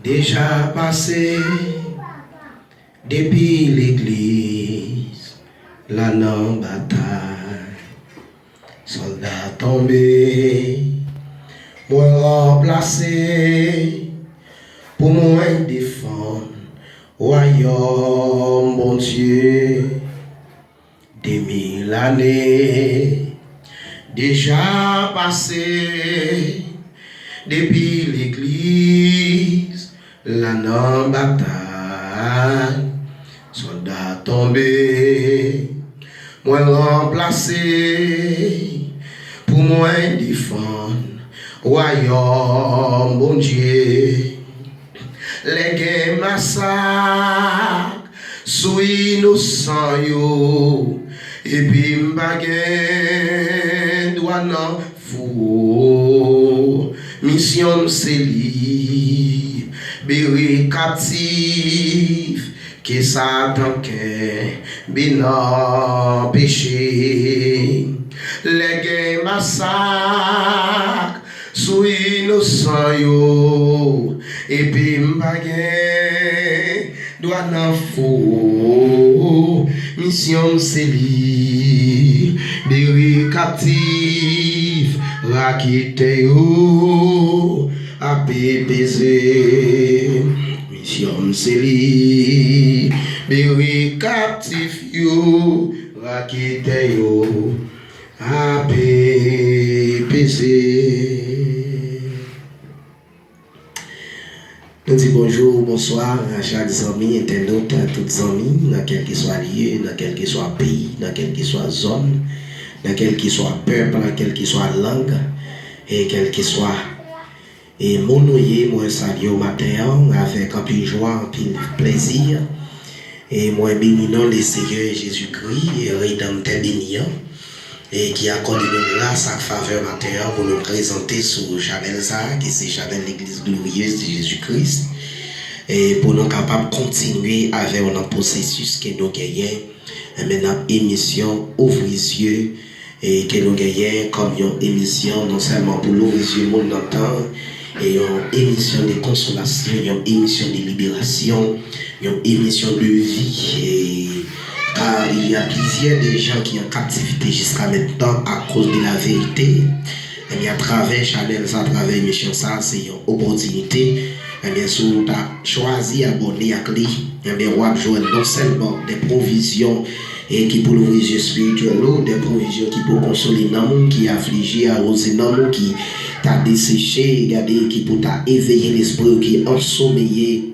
Déjà passé depuis l'église, là non bataille, soldats tombés, moi remplacé, pour moi défendre, royaume bon Dieu, des 1000 années, déjà passé depuis l'église, la non bataille, soldats tombés, moi remplacé, pour moi défendre, royaume bon Dieu, les guerres massacres, sous innocents yo, et puis m'baguen doit non fou. Mission c'est libérer captif, que Satan qu'est binan péché. Les guerres massacres sous innocents yo, et puis m'baguen doit n'en fou. Mission c'est libérer captif, raquette yo, à baiser. Mission c'est libérer captif yo, raquette yo, à baiser. Nous disons bonjour, bonsoir à chaque ami, internaute, à tous les amis, dans quel que soit lieu, dans quel que soit pays, dans quelle que soit zone, dans quel que soit peuple, dans quelle que soit langue, et quel que soit. Et mon noyer, moi salue au matin avec un peu de joie, un peu de plaisir. Et moi bénissons le Seigneur Jésus-Christ, et rédempteur béni, et qui accorde une grâce à faveur matin pour nous présenter sur Chanel ça, qui c'est Chanel l'église glorieuse de Jésus-Christ, et pour nous capables de continuer avec un processus que nous gagnons, et maintenant émission Ouvre les yeux, et que nous gagnons comme une émission non seulement pour l'ouvrir les yeux, monde entend, et une émission de consolation, une émission de libération, une émission de vie, et car il y a plusieurs des gens qui sont en captivité jusqu'à maintenant à cause de la vérité. Et à travers Chanel, à travers l'émission, ça, c'est une opportunité. Et bien sûr, tu as choisi d'abonner à lui. Et bien, on va jouer non seulement des provisions et qui pour l'ouvrir les yeux spirituels, des provisions qui pour consoler l'amour, qui affligé, arroser l'amour, qui t'a desséché, qui pour t'a éveillé l'esprit, qui est ensommeillé.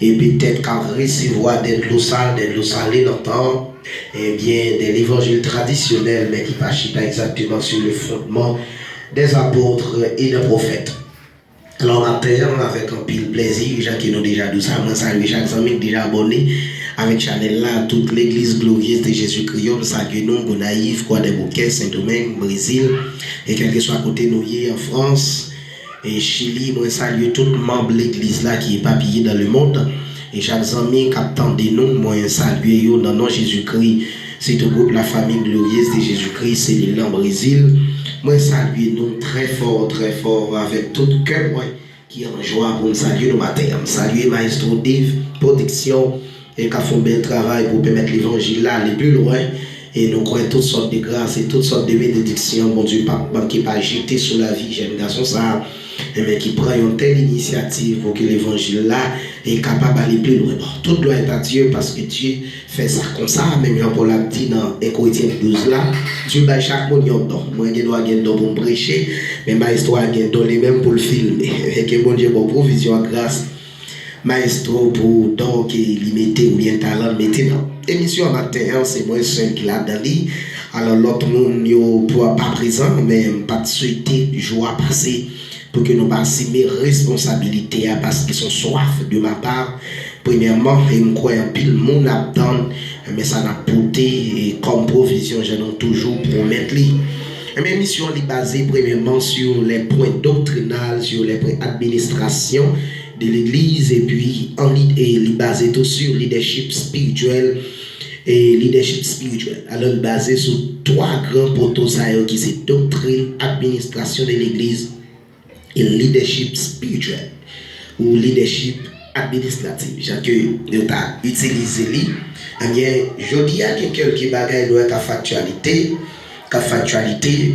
Et peut-être qu'à recevoir des l'eau salée dans le temps, et bien de l'évangile traditionnel, mais qui pas exactement sur le fondement des apôtres et des prophètes. Alors matin, avec un pile plaisir, les gens qui nous déjà dit ça, moi salue chaque ami déjà abonné avec Chanel là, toute l'église glorieuse de Jésus-Christ, salut nous, Gonaïve, Croix des Bouquets, Saint-Domingue, Brésil, et quel que soit à côté nous en France. Et Chili, moi salue tout membre de l'église là qui est papillé dans le monde. Et chaque ami qui attend de nous, moi salue dans nom Jésus-Christ. C'est tout groupe la famille glorieuse de Jésus-Christ, c'est l'île en Brésil. Moi salue nous très fort, avec tout cœur, moi, qui est en joie pour nous saluer nos matins. Saluer Maestro Dave, protection, et qui a fait un bel travail pour permettre l'évangile là aller plus loin. Et nous croyons toutes sortes de grâces et toutes sortes de bénédictions, mon Dieu, qui pas jeter sur la vie, j'aime garçon ça. Mais qui prend une telle initiative pour que l'évangile là est capable d'aller plus loin. Tout doit être à Dieu parce que Dieu fait ça comme ça. Même Jean-Paul a dit dans 1 Corinthiens 12 là, Dieu bat chaque monde un don. Moi, je dois gagner don pour me prêcher, mais Maestro a gagné don les mêmes pour le filmer. Et que bon Dieu, pour provision, grâce, Maestro pour don qui est limité ou bien talent, maintenant. Émission matin, c'est moi seul qui l'a donné. Alors l'autre monde n'est pas présent, mais pas de souhaiter joie passer. Pour que nous passions mes responsabilités parce qu'ils sont soif de ma part. Premièrement, je crois en pile mon abdon, mais ça n'a porté comme provision, je n'ai toujours promettre. Mes missions sont basées premièrement sur les points doctrinaux, sur les points d'administration de l'église et puis basé tout sur leadership spirituel et leadership spirituel. Alors basé sur trois grands poteaux qui c'est doctrine, administration de l'église et leadership spirituel ou leadership administratif. J'ai que nous avons utilisé lui. Je dis à quelqu'un qui bagaille doit être factualité,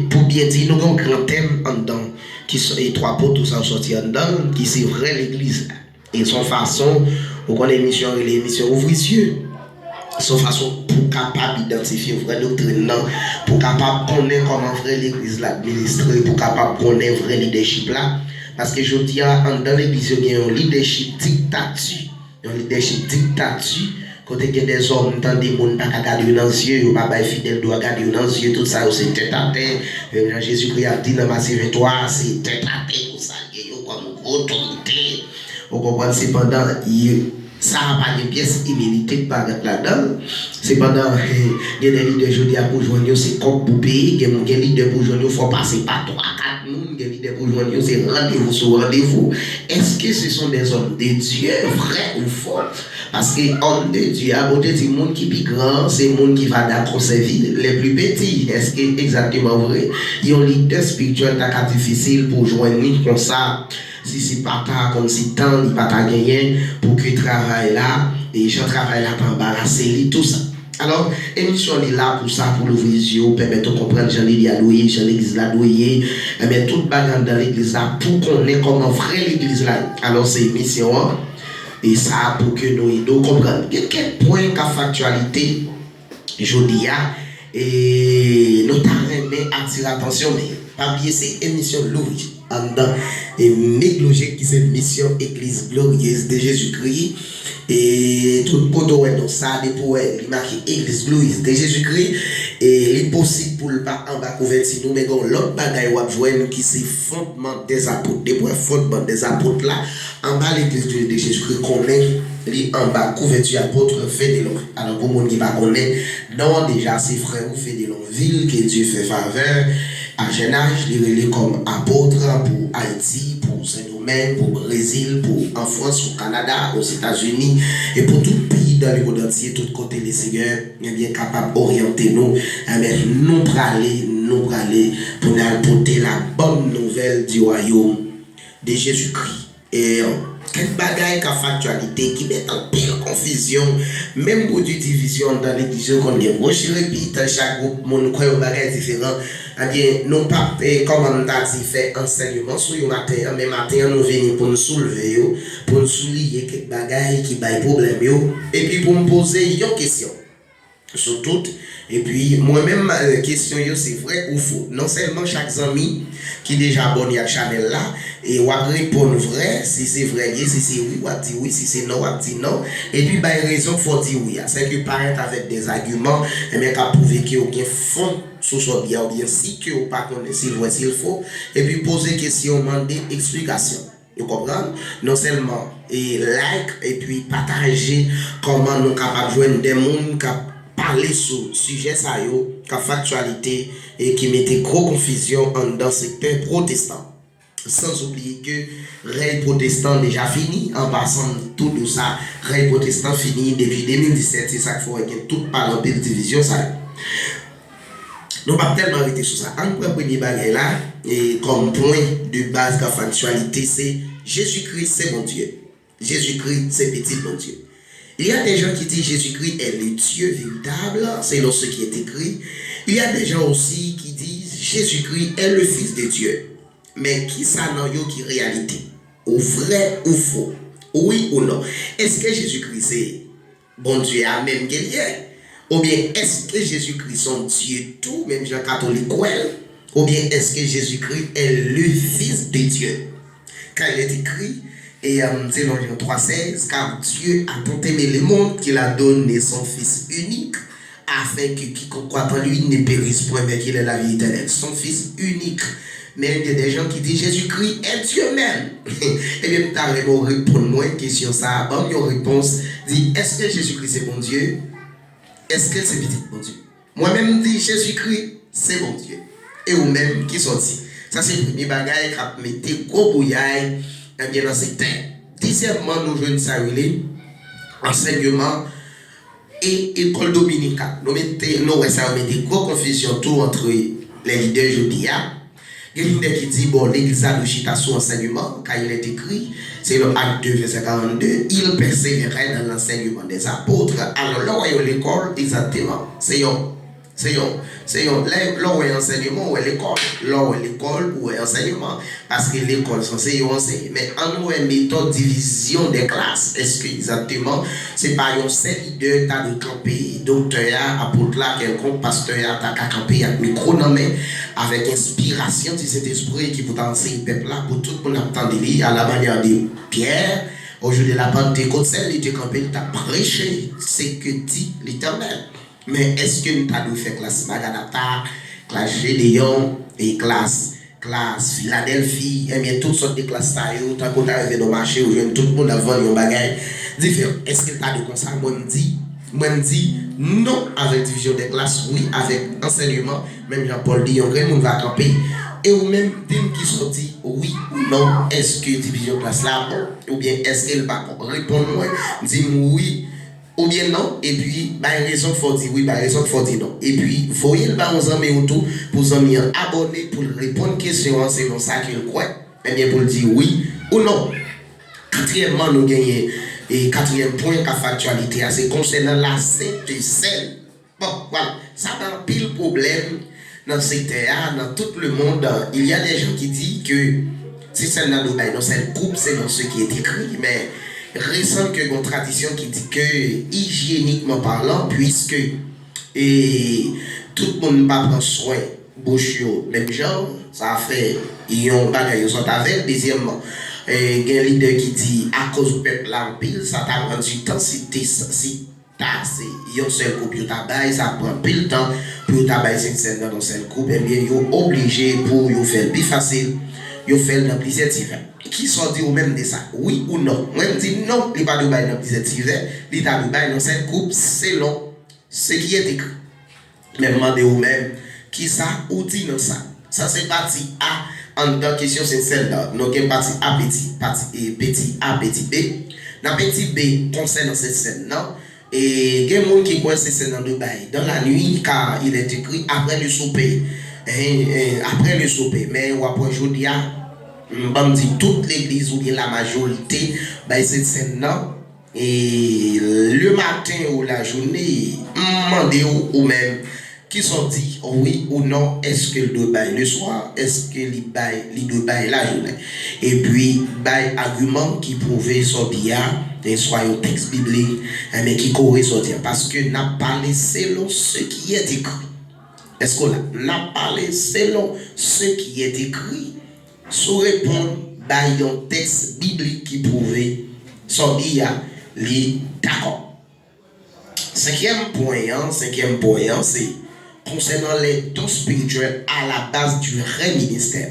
pour bien dire, nous avons un grand thème en dedans, qui sont les trois potes, tout ça sorti en dedans, qui c'est vrai l'église. Et son façon, vous connaissez l'émission Ouvre les yeux. Son façon pour capable d'identifier vraie doctrine, pour capable connaître comment vrai l'église l'administrer, pour capable connaître vrai leadership là. Parce que je dis, dans l'église, il y a un leadership dictature. Un leadership dictature. Quand il y a des hommes, tant des gens qui ne regardent dans les yeux, ils ne fidèle doit regarder dans les yeux, tout ça, c'est tête à tête. Jésus-Christ a dit dans Matthieu 23, c'est tête à tête, pour ça, il y a comme autorité. Vous comprenez, cependant, ça n'a pas de pièce immunité par là-dedans. Cependant, il y a des leaders aujourd'hui pour joindre, c'est comme pour payer. Il y a des leaders pour joindre, il faut passer par 3-4 personnes. Il y a des leaders pour joindre, c'est rendez-vous sur rendez-vous. Est-ce que ce sont des hommes de Dieu, vrais ou faux? Parce que homme de Dieu, à côté du monde qui est grand, c'est le monde qui va d'accord servir les plus petits. Est-ce que c'est exactement vrai? Il y a un leader spirituel qui est difficile pour joindre comme ça. Si c'est pas comme si tant, il pas gagné pour que travail là, et je travaille là pour embarrasser tout ça. Alors, l'émission est là pour ça, pour l'ouvrir les yeux, permettre de comprendre, j'en ai dit à louer, j'en ai l'église là douiller, mais toute bagarre dans l'église là, pour qu'on ait comment vrai l'église là. Alors, c'est émission, et ça pour que nous comprenions. Quel point de factualité, je dis, et nous t'arrêtons à attirer l'attention, mais pas oublier, c'est émission l'ouvrir. Et logique qui c'est mission église glorieuse de Jésus-Christ et tout le monde est dans ça pour il marqué église glorieuse de Jésus-Christ et il est possible pour le pas en bas convertir nous mais l'autre bagaille ou joindre qui c'est fondement des apôtres des points fondement des apôtres là en bas l'église de Jésus-Christ connaît en bas couverture apôtre fait des longs alors pour monde qui pas connaît non déjà c'est frère ou fait des longues villes que Dieu fait faveur à jeune âge, il est comme apôtre pour Haïti, pour Saint-Domingue, pour Brésil, pour en France, au Canada, aux États-Unis et pour tout pays dans le monde entier, tout côté les seigneurs, est bien capable d'orienter nous, nous pour aller pour nous apporter la bonne nouvelle du royaume de Jésus-Christ. Et quelle bagaille qu'a factualité qui met en pile confusion, même pour du division dans l'église qu'on est. Moi je répète, chaque groupe, mon croit un bagaille différent. Eh bien, nous pas comme on a dit fait enseignement sur le matin, mais matin nous venons pour nous soulever, pour nous souligner quelques bagailles qui baillent problème et puis pour me poser une question. Sur tout. Et puis, moi-même, la question, c'est vrai ou faux. Non seulement chaque ami qui est déjà abonné à la chaîne là, et on répondre vrai, si c'est vrai, si c'est oui, on dit oui, si c'est non, on dit non. Et puis, il y a une raison qu'il faut dire oui. C'est que paraître avec des arguments, et bien, qu'à prouver qu'il y a aucun fond sur son bien, ou bien si que vous ne connaissez s'il vrai, s'il faut. Et puis, poser question, demander explication. Vous comprenez? Non seulement et like, et puis partager comment nous sommes capables de joindre des gens qui parler sur le sujet ça qui a factualité et qui mettait gros confusion dans le secteur protestant. Sans oublier que règne protestant déjà fini, en passant tout de ça, règne protestant fini depuis 2017, c'est ça qu'il faut que tout parle en pile division ça. Nous pas tellement arrêter sur ça. Un premier bagage là, et comme point de base de la factualité, c'est Jésus-Christ c'est mon Dieu. Jésus-Christ c'est petit mon Dieu. Il y a des gens qui disent Jésus-Christ est le Dieu véritable, c'est ce qui est écrit. Il y a des gens aussi qui disent Jésus-Christ est le Fils de Dieu. Mais qui ça n'a qui réalité? Ou vrai ou faux? Oui ou non? Est-ce que Jésus-Christ c'est bon Dieu à même guerrier? Ou bien est-ce que Jésus-Christ son Dieu tout, même Jean catholique ou bien est-ce que Jésus-Christ est le Fils de Dieu? Quand il est écrit, et c'est dans Jean 3,16, car Dieu a tant aimé le monde qu'il a donné son Fils unique, afin que quiconque croit en lui ne périsse point, mais qu'il ait la vie éternelle. Son Fils unique. Mais il y a des gens qui disent Jésus-Christ est Dieu même. Et bien, tu as répondre à une question, ça a une réponse. Dit, est-ce que Jésus-Christ c'est bon Dieu? Est-ce que c'est petit bon Dieu? Moi-même, dis Jésus-Christ c'est bon Dieu. Et vous-même qui sont dit. Ça, c'est le premier bagage qui a mis des gros bouillailles dans ces terres. Deuxièmement, nous jouons ça, enseignement et école dominicale. Nous mettons des gros confusions tout entre les leaders judaïens. Il y a une qui dit, bon, l'église a de chita sous enseignement, quand il est écrit, c'est le acte 2, verset 42, il persévérait dans l'enseignement des apôtres. Alors là où il y a l'école, exactement, c'est là où est enseignement, où est l'école, là où est l'école, où est enseignement, parce que l'école, c'est enseigner. Mais en nous, une méthode division des classes, est-ce que exactement, c'est pas un seul leader, t'as de camper, docteur, apôtre là, quelconque pasteur, t'as qu'à camper, avec micro dans main, avec inspiration de cet esprit qui vous enseigner le peuple là, pour tout le monde attendre à la manière de Pierre. Aujourd'hui, la Pentecôte, celle qui était campée, t'as prêché, c'est que dit l'Éternel. Mais est-ce que nous avons fait classe Maganata, classe Gédéon et classe Philadelphie, et bien toutes sortes de classes, tant qu'on arrive dans le marché, où tout le monde a vendu un bagage différent. Est-ce qu'il y a de comme ça? Moi, je dis non avec division des classes, oui avec enseignement. Même Jean-Paul dit, le monde va camper. Et ou même des qui sont dit oui ou non, est-ce que division de classe là, ou bien est-ce qu'elle va répondre moi, dis oui. Ou bien non, et puis, bah, raison qu'il faut dire oui, bah, raison qu'il faut dire non. Et puis, voyez le bas aux amis autour pour vous abonner pour répondre aux questions, c'est comme ça qu'il croit. Eh bien, pour le dire oui ou non. Quatrièmement, nous gagnons, et quatrième point de factualité, c'est concernant la Sainte Seine. Bon, voilà, ça a un pile problème dans le secteur, dans tout le monde. Il y a des gens qui disent que si c'est dans le dans cette coupe, c'est dans ce qui est écrit, mais récent que une tradition qui dit que hygiéniquement parlant, puisque et tout le monde va prendre soin bouche même genre ça fait ils ont bagaille sont avec. Deuxièmement, il y a un leader qui dit à cause du peuple là en pile ça t'a rendu temps si t'as c'est un seul couple de tabac, ça prend pile temps pour tabac c'est dans un seul couple, et bien ils sont obligés pour faire plus facile, ils fait dans plusieurs divers. Qui sont dit ou même de ça, oui ou non? Moi je dis non, il n'y a pas de bail dans plusieurs divers, il y a de bail dans cette coupe selon ce qui est écrit. Mais demandez ou même qui ça ou dit non ça. Ça c'est partie A en deux questions c'est celle-là. Nous avons partie A petit A petit B. Dans petit B concernant cette scène non. Et il y a des gens qui connaissent cette scène dans le bail dans la nuit car il est écrit après le souper. Après le souper. Mais ou après aujourd'hui on dit toute l'église ou bien la majorité ben cette scène là. Et le matin ou la journée, demandez ou même qui sont dit oui ou non, est-ce que le bail le soir, est-ce que le bail la journée. Et puis, bail argument qui prouvait sortir, et soit un texte biblique, mais qui corrige sortir. Parce que n'a parlé selon ce qui est écrit. Est-ce qu'on n'a parlé selon ce qui est écrit, sous répondre bail un texte biblique qui prouvait sortir. D'accord. Cinquième point, c'est concernant les dons spirituels à la base du vrai ministère.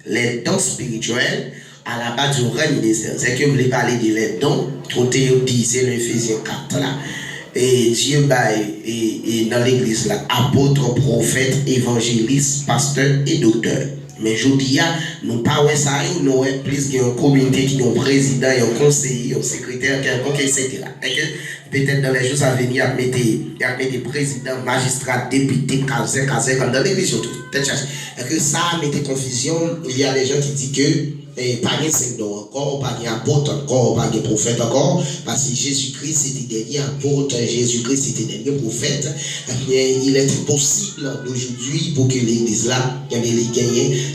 Les dons spirituels à la base du vrai ministère. C'est que vous voulez parler de les dons, côté dit, c'est l'Éphésiens 4 là. Et Dieu et dans l'église là, apôtre, prophète, évangéliste, pasteur et docteur. Mais je dis, nous ne parlons pas ça, nous avons plus qu'un comité qui a un président, un conseiller, un secrétaire, quelconque, etc. Peut-être dans les jours à venir, il y a des présidents, magistrats, députés, casés, dans l'église, et que ça a mis des confusions. Il y a des gens qui disent que pas de saint encore, pas d'apôtre encore, pas de prophète encore, parce que Jésus-Christ c'était dernier apôtre, Jésus-Christ c'était dernier prophète. Il est impossible d'aujourd'hui pour que l'église là gagne.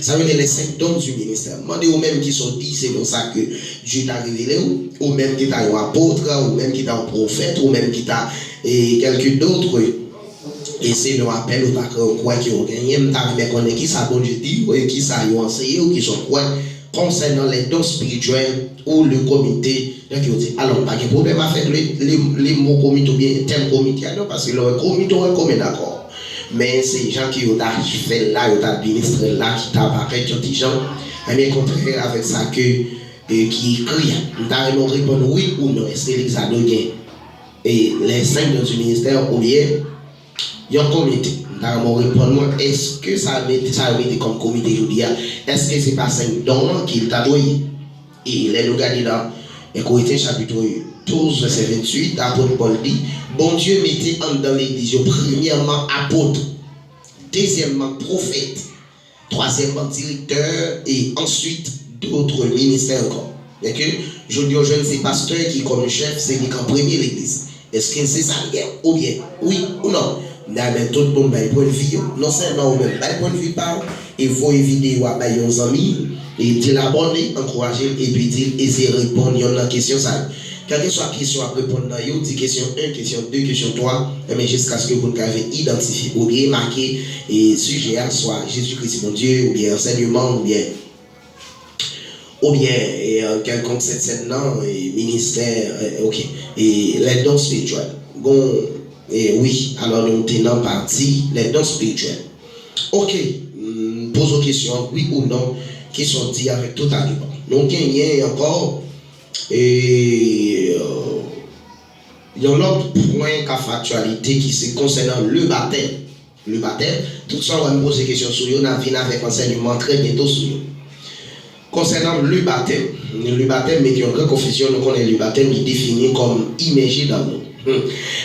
Ça veut dire les 5 dons du ministère. Demandez aux mêmes qui sont dit, c'est pour ça que Dieu t'a révélé, ou même qui t'a un apôtre, ou même qui t'a un prophète, ou même qui t'a quelqu'un d'autre. Et c'est le rappel au quoi qui ont gagné, mais qu'on est qui ça bon Dieu dit, ou qui ça ont enseigné, ou qui sont quoi. Concernant les dons spirituels ou le comité, alors pas de problème à faire les mots comité ou bien thème comité, parce que le comité est comme d'accord. Mais c'est les gens qui ont fait là, ils ont administré là, qui t'apparaissent, qui ont dit gens, mais contraire avec ça que qui écrit, nous avons répondre oui ou non, est-ce que les a donné et les 5 dons du ministère ou bien il y a un comité. Nous répondre est-ce que ça a été comme comité aujourd'hui? Est-ce que c'est pas 5 dons qu'il t'a donné? Et les regardez dans Corinthiens chapitre 12, verset 28, apôtre Paul dit, bon Dieu mettait dans l'église, premièrement apôtre, deuxièmement prophète, troisièmement directeur et ensuite d'autres ministères encore. Et que je dis aux jeunes, c'est pasteur qui comme chef, c'est lui qui en premier l'église. Est-ce que c'est ça ou bien oui ou non? Mais tout le monde a un point de vue. Non seulement ou même un point de vue par, il faut éviter à nos amis et dire l'abonner, encourager et puis dire essayer de répondre à une question ça. Quelle que soit la question à répondre, dit question 1, question 2, question 3, mais jusqu'à ce que vous avez identifié ou bien marqué et sujet soit Jésus-Christ mon Dieu, ou bien enseignement, ou bien quelconque cette scène ministère, ok, et les dons spirituels. Bon, oui, alors nous tenons partie les dons spirituels. Ok, pose aux questions, oui ou non, qui sont dit avec tout argument. Nous gagnons encore. Et il y a un autre point qu'a factualité qui se concernant le baptême. Le baptême, tout ça, on va me poser des questions sur lui, on a fini avec enseignement très bientôt sur lui. Concernant le baptême, mais il y a une grande confusion, nous connaissons le baptême, il est défini comme immergé dans l'eau.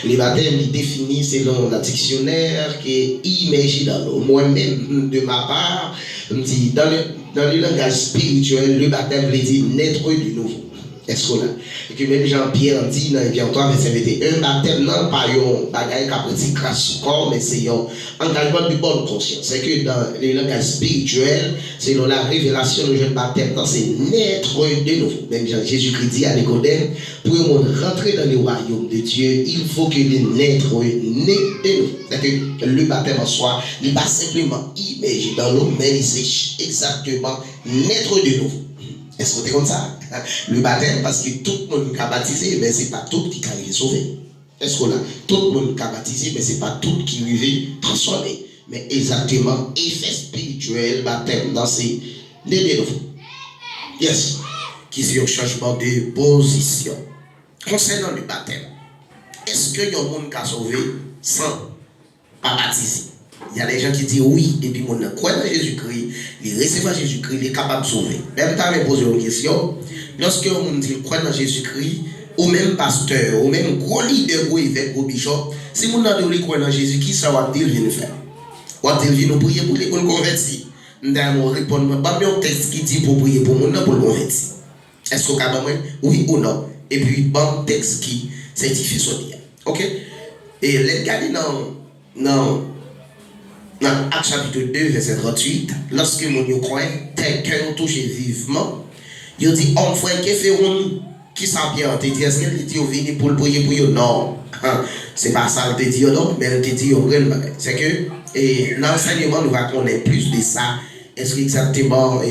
Le baptême est défini selon le dictionnaire qui est immergé dans l'eau. Moi-même, de ma part, dans le langage spirituel, le baptême veut dire naître de nouveau. Est-ce qu'on a? Et que même Jean-Pierre dit dans Pierre 3, verset 21, un baptême non pas un bagage qui a petit crasse corps, mais c'est un engagement de bonne conscience. C'est que dans le langage spirituel, selon la révélation du jeune baptême, c'est naître de nouveau. Même Jésus-Christ dit à Nicodème, pour rentrer dans le royaume de Dieu, il faut que le naître né de nouveau. C'est-à-dire que le baptême en soi, il n'est pas simplement immergé dans l'eau, mais c'est exactement naître de nouveau. Est-ce que c'est comme ça? Le baptême, parce que tout le monde a baptisé, mais ce n'est pas tout qui arrive sauvé. Est-ce que là, tout le monde a baptisé, mais ce n'est pas tout qui arrive transformé. Mais exactement, effet spirituel, baptême, dans ces deux nouveaux. Yes. Qui c'est un changement de position. Concernant le baptême, est-ce qu'il y a un monde qui a sauvé sans pas baptiser? Il y a des gens qui disent oui, et puis on croit dans Jésus-Christ, il recevra Jésus-Christ, il est capable de sauver. Même temps, je pose une question. Lorsque on dit croit dans Jésus-Christ, ou même pasteur, ou même gros leader, ou évêque, ou bishop, si on a dit croit dans Jésus-Christ, ça va dire vient faire. On va dire nous prier pour le convertir. On répond, pas un texte qui dit pour prier pour le pour le convertir. Est-ce qu'on a oui ou non? Et puis, bon texte qui certifie son dia. Ok? Et les gars, non. Dans Acte chapitre 2, verset 38, lorsque mon croit, tel cœur touché vivement, il dit, on frère, que ferons-nous? Qui s'en te dit, est-ce qu'il dit, venu pour le prier pour eux? Non. C'est pas ça, il te dit, non, mais il te dit, c'est que, et l'enseignement nous va connaître plus de ça. Est-ce qu'exactement,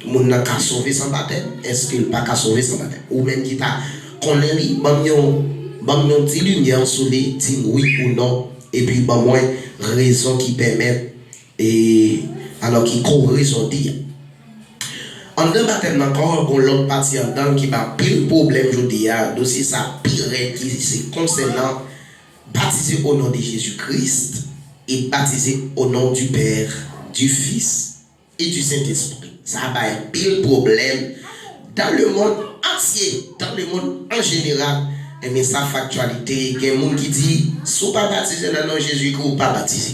mon n'a qu'à sauver sans baptême? Est-ce qu'il n'a pas qu'à sauver sans baptême? Ou même qui t'a connaît, bon, dit lumière sur les, dit oui ou non, et puis, bon, moi, raison qui permet et alors qui court raison dire en deux baptême encore on l'autre partie en dedans qui va pile problème je dis dossier ça pire qui c'est concernant baptiser au nom de Jésus-Christ et baptiser au nom du Père, du Fils et du Saint-Esprit. Ça va un pile problème dans le monde entier, dans le monde en général. Mais sa factualité, il y a des gens qui disent, si vous ne pas baptisé dans le nom de Jésus, vous ne pas baptisé.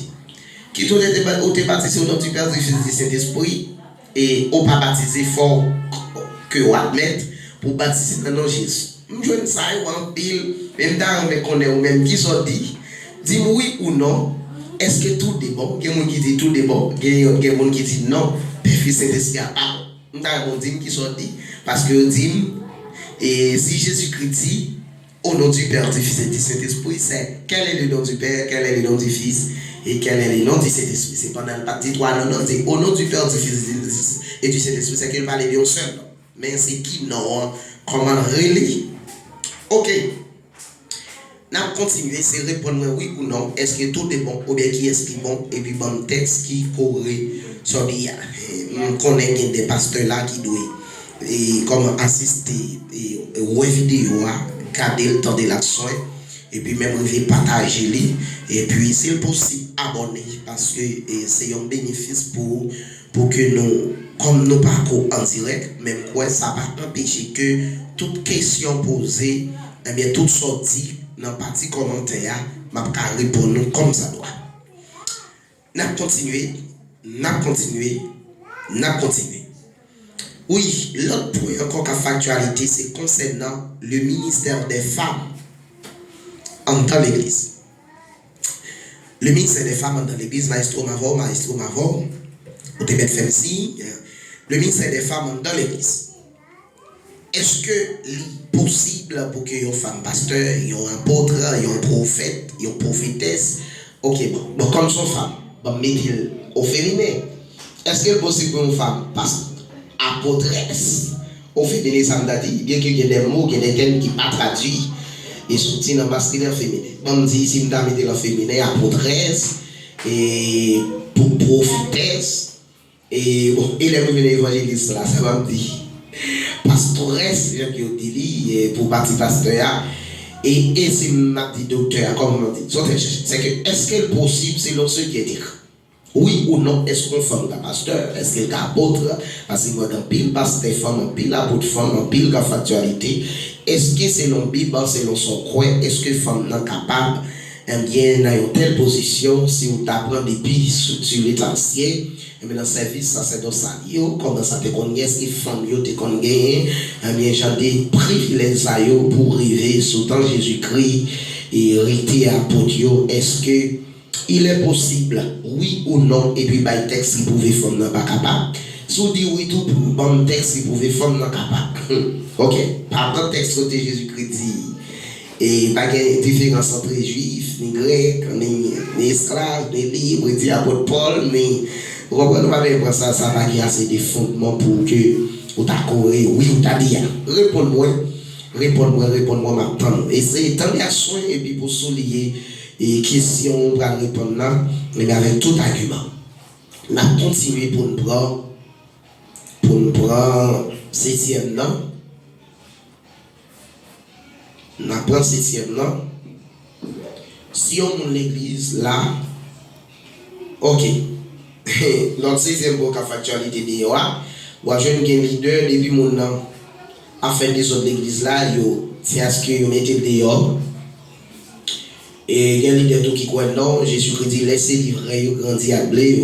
Qui tout est baptisé au nom du Père, du Fils et du Saint-Esprit, et vous pas baptisé fort que vous admettez pour baptiser dans le nom de Jésus. Je ne sais pas, en pile, même dans les connaît ou même qui sont dit, dis-moi oui ou non, est-ce que tout est bon? Il y a des gens qui disent tout est bon, il y a des gens qui disent non, Père, Fils et Saint-Esprit, ah, nous avons dit qui sont dit, parce que dit, et si Jésus-Christ dit, au nom du Père, du Fils et du Saint-Esprit, c'est quel est le nom du Père, quel est le nom du Fils et quel est le nom du Saint-Esprit. C'est pendant le parti 3, non, c'est au nom du Père, du Fils et du Saint-Esprit, c'est qu'il parle bien seul. Mais c'est qui non, comment relire? Ok. Nous continuons, c'est répondre oui ou non. Est-ce que tout est bon ou bien qui est-ce qui est bon? Et puis bon texte qui corrige sur l'IA. On connaît des pasteurs là qui doivent et comment assister et vidéo garder le temps de l'action et puis même partager les et puis si possible abonner parce que c'est un bénéfice pour que nous comme nous parcours en direct même quoi ça va empêcher que toute question posée et bien toute sortie dans partie commentaire m'a répondre comme ça doit. N'a continuer n'a continué, n'a continué. Oui, l'autre point encore qu'à factualité, c'est concernant le ministère des femmes dans l'église. Le ministère des femmes dans l'église, maestro Mavor, ou te mettre femmes le ministère des femmes dans l'église. Est-ce que c'est possible pour que une femme pasteur, une apôtre, une prophète, une prophétesse, ok, bon comme son femme, bon, mettez au féminin. Est-ce que c'est possible pour une femme pasteur, apôtresse, au féminin, ça me dit, bien qu'il y ait des mots, qu'il y ait des termes qui ne sont pas traduits, et soutien dans masculin féminin. Bon, dit si je mets dans féminin, apôtresse, et pour prophétesse, et bon, il est revenu évangéliste là, ça va me dire. Pastoresse, qui ont dit pour partie pasteur, et si m'a dit docteur, comme on dit, c'est que est-ce qu'elle possible, c'est l'autre qui est dit oui ou non, est-ce qu'on forme un pasteur, est-ce qu'elle est apôtre, parce que dans pile pasteur femme, pile apôtre femme, pile la factualité, est-ce que selon Bible, selon son croix, est-ce que femme n'est capable, bien dans une telle position, si vous apprenez depuis sur l'état ancien, et dans le service sacerdotal, comment ça te connaît, est-ce que femme te connaît, bien j'ai des privilèges pour arriver sous temps Jésus-Christ et hériter à Potio, est-ce que il est possible, oui ou non, et puis par texte qui pouvait femme n'est pas capable. Si vous dites oui, tout bon texte qui pouvait femme n'est capable. Ok, par le texte que Jésus-Christ dit, et pas de différence entre juifs, ni grecs, ni esclaves, ni libres, dit apôtre Paul, mais vous comprenez pas, ça va qu'il y a assez de fondements pour que vous t'accordiez, oui ou t'as dit, réponds-moi maintenant. Et c'est tant de soin, et puis pour souligner, et question, on va répondre là, mais avec tout argument. On a continué pour nous prendre 7e an. On apprend 7e an. Si on monte l'église là, ok. Notre 6e book à factualité de Yoa, ou à jeune leader depuis mon an, à faire des autres l'église là, yo, c'est à ce que vous mettez dehors. Et il y a un leader qui croit non, Jésus-Christ dit laissez livrer, yo, grandir à blé.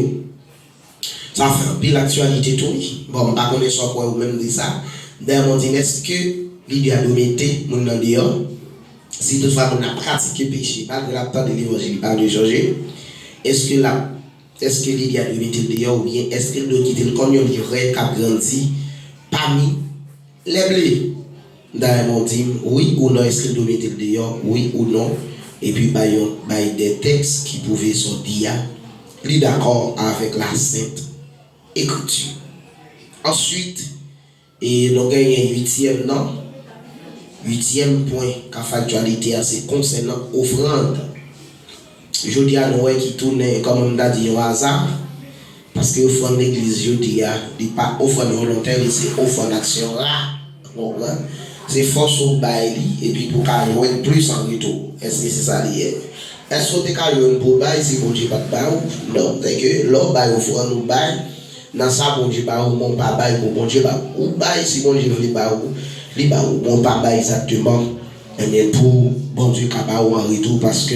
Ça fait un pile l'actualité tout. Bon, pas connaître soit quoi ou même dit ça. D'ailleurs, on dit est-ce que l'idée a dominé mon nom dehors? Si toutefois on a pratiqué péché, pas de la part de l'évangile, pas de changer, est-ce que l'idée a dominé dehors ou bien est-ce qu'il doit quitter le camion livret qui a grandi parmi les blés? D'ailleurs, on dit oui ou non, est-ce qu'il doit mettre dehors, oui ou non, et puis des textes qui pouvaient sortir, lui d'accord avec la Sainte Écriture. Ensuite, et nous gagnons 8e non. 8e point qu'a factualité c'est concernant offrande. Je dis à Noé qui tourne comme on a dit au hasard parce que offrande l'église je dis il pas offrande volontaire c'est offrande d'action là. C'est force au bail et puis pour qu'il plus en retour. Est-ce que c'est ça lié? Est-ce que tu as pour bail si bon Dieu pas de bail? Non, c'est que l'autre bail offrande ou bail dans ça bon Dieu pas ou mon pas bail pour bon Dieu pas ou bail si bon Dieu veut pas ou mon pas bail exactement mais pour bon Dieu pas ou en retour parce que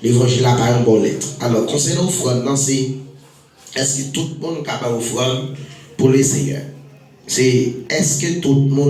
l'évangile a pas un bon lettre. Alors concernant l'offrande c'est est-ce que tout le monde capable offrande pour les seigneurs? C'est est-ce que tout le monde